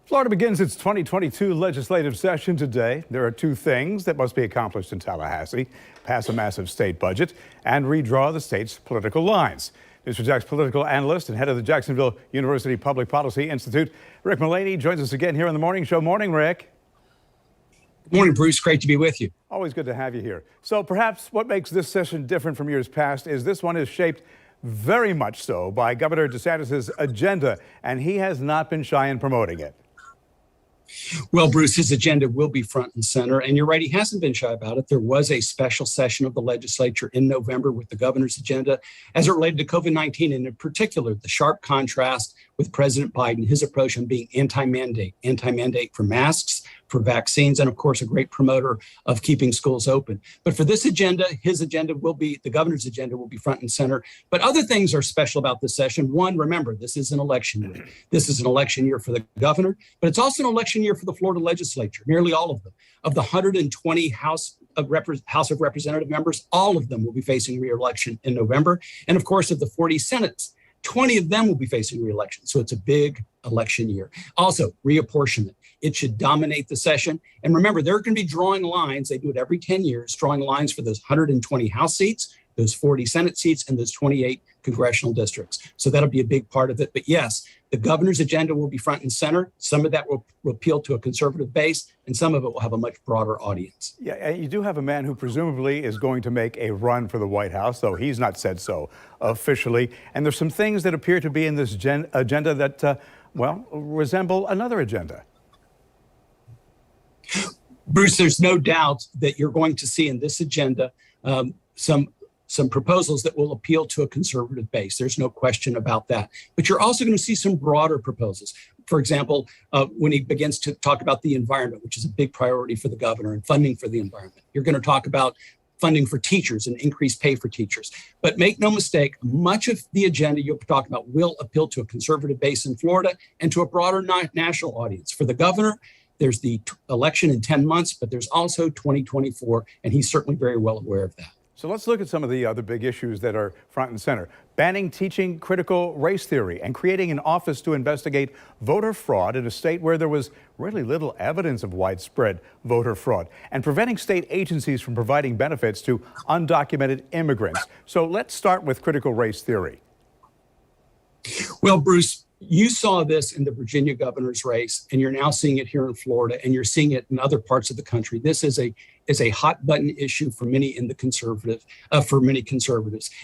Florida begins its 2022 legislative session today. There are two things that must be accomplished in Tallahassee: pass a massive state budget and redraw the state's political lines. Mr. Jack's political analyst and head of the Jacksonville University Public Policy Institute, Rick Mullaney, joins us again here on the Morning Show. Morning, Rick. Good morning, Bruce. Great to be with you. Always good to have you here. So perhaps what makes this session different from years past is this one is shaped very much so by Governor DeSantis' agenda, and he has not been shy in promoting it. Well, Bruce, his agenda will be front and center. And you're right, he hasn't been shy about it. There was a special session of the legislature in November with the governor's agenda as it related to COVID-19, and in particular, the sharp contrast with President Biden, his approach on being anti-mandate for masks, for vaccines, and of course, a great promoter of keeping schools open. But for this agenda, his agenda will be, the governor's agenda will be front and center. But other things are special about this session. One, remember, this is an election year. This is an election year for the governor, but it's also an election year for the Florida legislature, nearly all of them. Of the 120 House of Representative members, all of them will be facing re-election in November. And of course, of the 40 Senates, 20 of them will be facing re-election. So it's a big election year. Also, reapportionment. It should dominate the session. And remember, they're going to be drawing lines. They do it every 10 years, drawing lines for those 120 House seats, those 40 Senate seats, and those 28 congressional districts. So that'll be a big part of it. But yes, the governor's agenda will be front and center. Some of that will appeal to a conservative base, and some of it will have a much broader audience. Yeah, and you do have a man who presumably is going to make a run for the White House, though he's not said so officially. And there's some things that appear to be in this agenda that, resemble another agenda. Bruce, there's no doubt that you're going to see in this agenda some proposals that will appeal to a conservative base. There's no question about that. But you're also going to see some broader proposals. For example, when he begins to talk about the environment, which is a big priority for the governor, and funding for the environment. You're going to talk about funding for teachers and increased pay for teachers. But make no mistake, much of the agenda you'll talk about will appeal to a conservative base in Florida and to a broader national audience. For the governor, there's the election in 10 months, but there's also 2024, and he's certainly very well aware of that. So let's look at some of the other big issues that are front and center. Banning teaching critical race theory and creating an office to investigate voter fraud in a state where there was really little evidence of widespread voter fraud, and preventing state agencies from providing benefits to undocumented immigrants. So let's start with critical race theory. Well, Bruce, you saw this in the Virginia governor's race, and you're now seeing it here in Florida, and you're seeing it in other parts of the country. This is a hot button issue for many conservatives.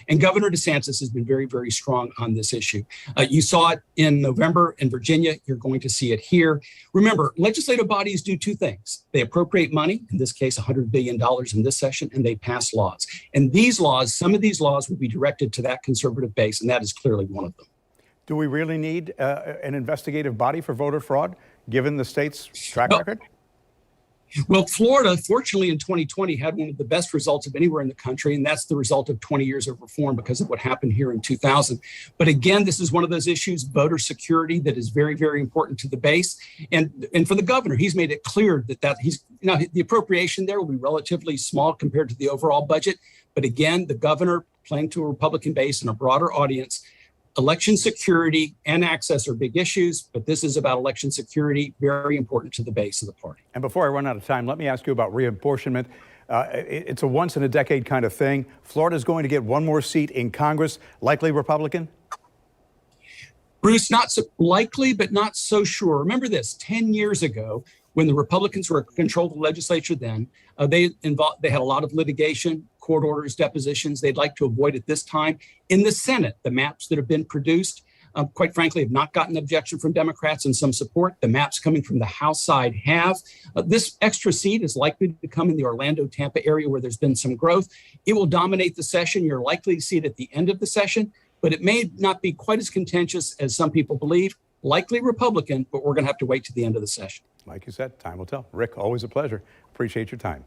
And Governor DeSantis has been very, very strong on this issue. You saw it in November in Virginia. You're going to see it here. Remember, legislative bodies do two things. They appropriate money, in this case, $100 billion in this session, and they pass laws. And these laws, some of these laws will be directed to that conservative base, and that is clearly one of them. Do we really need an investigative body for voter fraud, given the state's track record? Well, Florida, fortunately, in 2020, had one of the best results of anywhere in the country, and that's the result of 20 years of reform because of what happened here in 2000. But again, this is one of those issues, voter security, that is very, very important to the base. And for the governor, he's made it clear that the appropriation there will be relatively small compared to the overall budget. But again, the governor, playing to a Republican base and a broader audience, election security and access are big issues, but this is about election security, very important to the base of the party. And before I run out of time, let me ask you about reapportionment. It's a once-in-a-decade kind of thing. Florida's going to get one more seat in Congress, likely Republican? Bruce, not so likely, but not so sure. Remember this, 10 years ago, when the Republicans were in control of the legislature then, they had a lot of litigation, court orders, depositions. They'd like to avoid it this time. In the Senate, the maps that have been produced, quite frankly, have not gotten objection from Democrats and some support. The maps coming from the House side have. This extra seat is likely to come in the Orlando, Tampa area where there's been some growth. It will dominate the session. You're likely to see it at the end of the session, but it may not be quite as contentious as some people believe. Likely Republican, but we're going to have to wait to the end of the session. Like you said, time will tell. Rick, always a pleasure. Appreciate your time.